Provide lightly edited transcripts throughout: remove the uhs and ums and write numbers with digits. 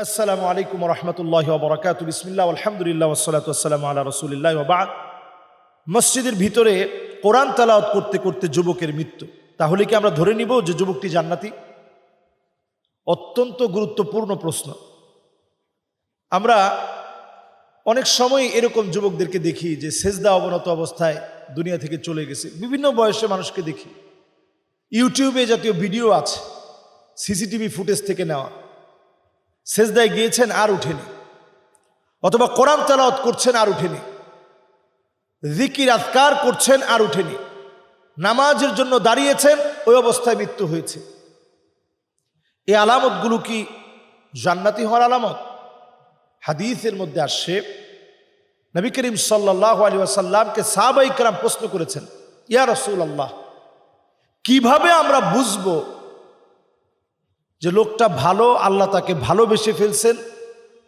আসসালামু আলাইকুম ওয়া রাহমাতুল্লাহি ওয়া বারাকাতুহু। বিসমিল্লাহ আলহামদুলিল্লাহ ওয়াসসালাতু ওয়াসসালামু আলা রাসূলিল্লাহ ওয়া বা'দ। মসজিদের ভিতরে কোরআন তেলাওয়াত করতে করতে যুবকের মৃত্যু, তাহলে কি আমরা ধরে নিব যে যুবকটি জান্নাতি? অত্যন্ত গুরুত্বপূর্ণ প্রশ্ন। আমরা অনেক সময় এরকম যুবকদেরকে দেখি যে সেজদা অবনত অবস্থায় দুনিয়া থেকে চলে গেছে। বিভিন্ন বয়সে মানুষকে দেখি, ইউটিউবে জাতীয় ভিডিও আছে, সিসিটিভি ফুটেজ থেকে নেওয়া। সেজদায় গিয়েছেন আর উঠেনি, অথবা কোরআন তেলাওয়াত করছেন আর উঠেনি, জিকির আজকার করছেন আর উঠেনি, নামাজের জন্য দাঁড়িয়েছেন, ওই অবস্থায় মৃত্যু হয়েছে। এই আলামতগুলো কি জান্নাতি হওয়ার আলামত? হাদিসের মধ্যে আসছে, নবী করিম সাল্লাল্লাহু আলাইহি ওয়াসাল্লামকে সাহাবায়ে কেরাম প্রশ্ন করেছেন, ইয়া রাসূলুল্লাহ, কিভাবে আমরা বুঝবো যে লোকটা ভালো, আল্লাহ তাকে ভালোবেসে ফেলছেন,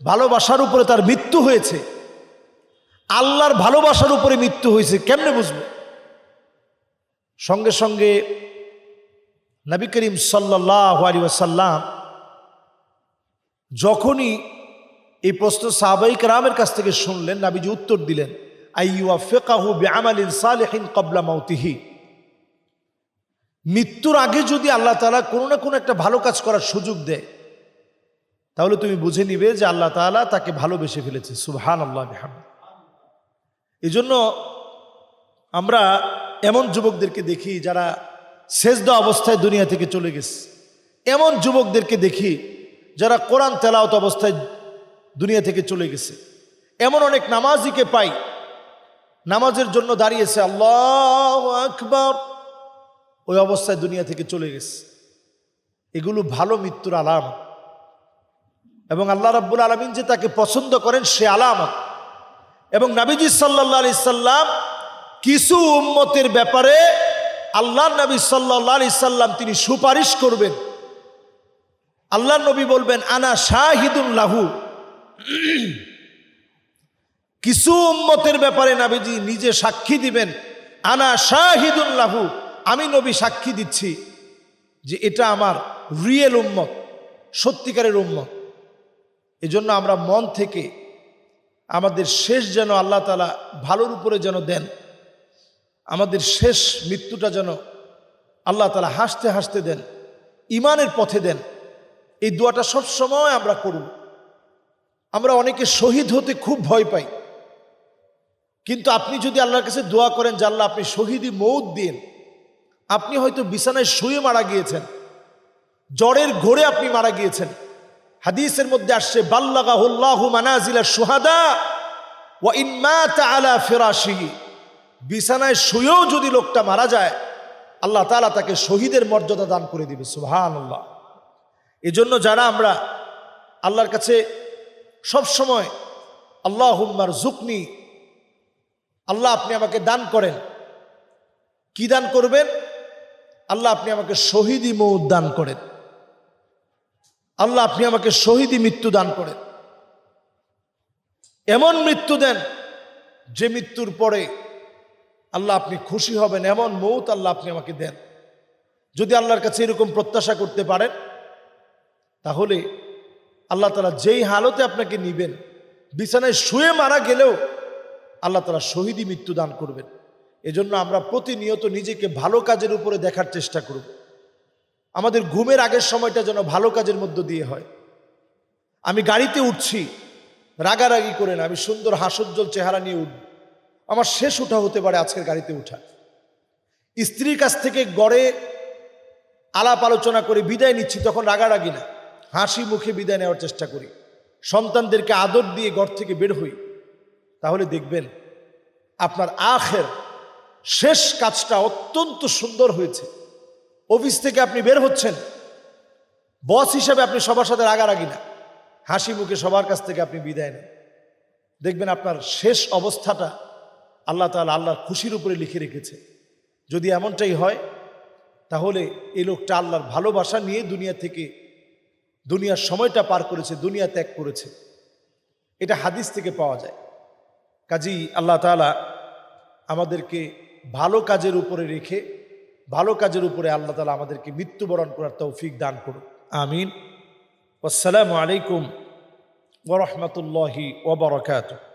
ভালোবাসার উপরে তার মৃত্যু হয়েছে, আল্লাহর ভালোবাসার উপরে মৃত্যু হয়েছে, কেমনে বুঝবো? সঙ্গে সঙ্গে নবী করিম সাল্লাল্লাহু আলাইহি ওয়াসাল্লাম যখনই এই প্রশ্ন সাহাবায়ে কেরামের কাছ থেকে শুনলেন, নবীজি উত্তর দিলেন, আইয়ুওয়াফিকাহু বিআমালিন সালিহিন ক্বাবলা মাউতিহি। মৃত্যুর আগে যদি আল্লাহ তাআলা কোনো না কোনো একটা ভালো কাজ করার সুযোগ দেয়, তাহলে তুমি বুঝে নিবে যে আল্লাহ তাআলা তাকে ভালোবেসে ফেলেছে। সুবহানাল্লাহ বিহামদিহি। এই জন্য আমরা এমন যুবকদেরকে দেখি যারা সেজদা অবস্থায় দুনিয়া থেকে চলে গেছে, এমন যুবকদেরকে দেখি যারা কোরআন তেলাওয়াত অবস্থায় দুনিয়া থেকে চলে গেছে, এমন অনেক নামাজিকে পাই নামাজের জন্য দাঁড়িয়েছে, আল্লাহু আকবার, ওই অবস্থায় দুনিয়া থেকে চলে গেছে। এগুলো ভালো মৃত্যুর আলামত, এবং আল্লাহ রাব্বুল আলামিন যে তাকে পছন্দ করেন সে আলামত। এবং নবীজি সাল্লাল্লাহু আলাইহি সাল্লাম কিছু উম্মতের ব্যাপারে আল্লাহর নবী সাল্লাল্লাহু আলাইহি সাল্লাম তিনি সুপারিশ করবেন। আল্লাহর নবী বলবেন, আনা শাহিদুন লাহু। কিছু উম্মতের ব্যাপারে নবীজি নিজে সাক্ষী দিবেন, আনা শাহিদুন লাহু, আমি নবী সাক্ষী দিচ্ছি যে এটা আমার রিয়েল উম্মত, সত্যিকারের উম্মত। এজন্য আমরা মন থেকে আমাদের শেষ যেন আল্লাহ তাআলা ভালোর উপরে যেন দেন, আমাদের শেষ মৃত্যুটা যেন আল্লাহ তাআলা হাসতে হাসতে দেন, ইমানের পথে দেন। এই দোয়াটা সব সময় আমরা করব। আমরা অনেকে শহীদ হতে খুব ভয় পাই, কিন্তু আপনি যদি আল্লাহর কাছে দোয়া করেন যে আল্লাহ আপনি শহীদি মৌত দিন, আপনি হয়তো বিছানায় শুয়ে মারা গিয়েছেন, জ্বরের ঘোরে আপনি মারা গিয়েছেন। হাদিসের মধ্যে আসছে, বাল্লাগাহুল্লাহু মানাজিলাশ শুহাদা ওয়া ইন মাতা আলা ফিরাশিহি। বিছানায় শুয়েও যদি লোকটা মারা যায়, আল্লাহ তাআলা তাকে শহীদের মর্যাদা দান করে দিবে। সুবহানাল্লাহ। এজন্য যারা আমরা আল্লাহর কাছে সব সময় আল্লাহুম্মা রযুকনি, আল্লাহ আপনি আমাকে দান করেন, কি দান করবেন? আল্লাহ আপনি আমাকে শহীদি মৌত দান করেন, আল্লাহ আপনি আমাকে শহীদি মৃত্যু দান করেন। এমন মৃত্যু দেন যে মৃত্যুর পরে আল্লাহ আপনি খুশি হবেন, এমন মৌত আল্লাহ আপনি আমাকে দেন। যদি আল্লাহর কাছে এরকম প্রত্যাশা করতে পারেন, তাহলে আল্লাহ তাআলা যেই হালতে আপনাকে নিবেন, বিছানায় শুয়ে মারা গেলেও আল্লাহ তাআলা শহীদি মৃত্যু দান করবেন। এজন্য আমরা প্রতিনিয়ত নিজেকে ভালো কাজের উপরে দেখার চেষ্টা করব। আমাদের ঘুমের আগের সময়টা যেন ভালো কাজের মধ্য দিয়ে হয়। আমি গাড়িতে উঠছি, রাগারাগি করে না, আমি সুন্দর হাস্যোজ্জ্বল চেহারা নিয়ে উঠব। আমার শেষ উঠা হতে পারে আজকের গাড়িতে উঠা। স্ত্রীর কাছ থেকে গড়ে আলাপ আলোচনা করে বিদায় নিচ্ছি, তখন রাগারাগি না, হাসি মুখে বিদায় নেওয়ার চেষ্টা করি। সন্তানদেরকে আদর দিয়ে ঘর থেকে বের হই, তাহলে দেখবেন আপনার আখের শেষ কাজটা অত্যন্ত সুন্দর হয়েছে। অফিস থেকে আপনি বের হচ্ছেন, বস হিসেবে আপনি সবার সাথে রাগারাগি না, হাসি মুখে সবার কাছ থেকে আপনি বিদায় নেন। দেখবেন আপনার শেষ অবস্থাটা আল্লাহ তাআলা আল্লাহর খুশির উপরে লিখে রেখেছে। যদি এমনটাই হয়, তাহলে এই লোকটা আল্লাহর ভালোবাসা নিয়ে দুনিয়ার সময়টা পার করেছে, দুনিয়া ত্যাগ করেছে। এটা হাদিস থেকে পাওয়া যায়। কাজেই আল্লাহ তাআলা আমাদেরকে ভালো কাজের উপরে রেখে, ভালো কাজের উপরে আল্লাহ তাআলা আমাদেরকে মৃত্যুবরণ করার তৌফিক দান করুন। আমিন। আসসালামু আলাইকুম ওয়া রাহমাতুল্লাহি ওয়া বারাকাতুহু।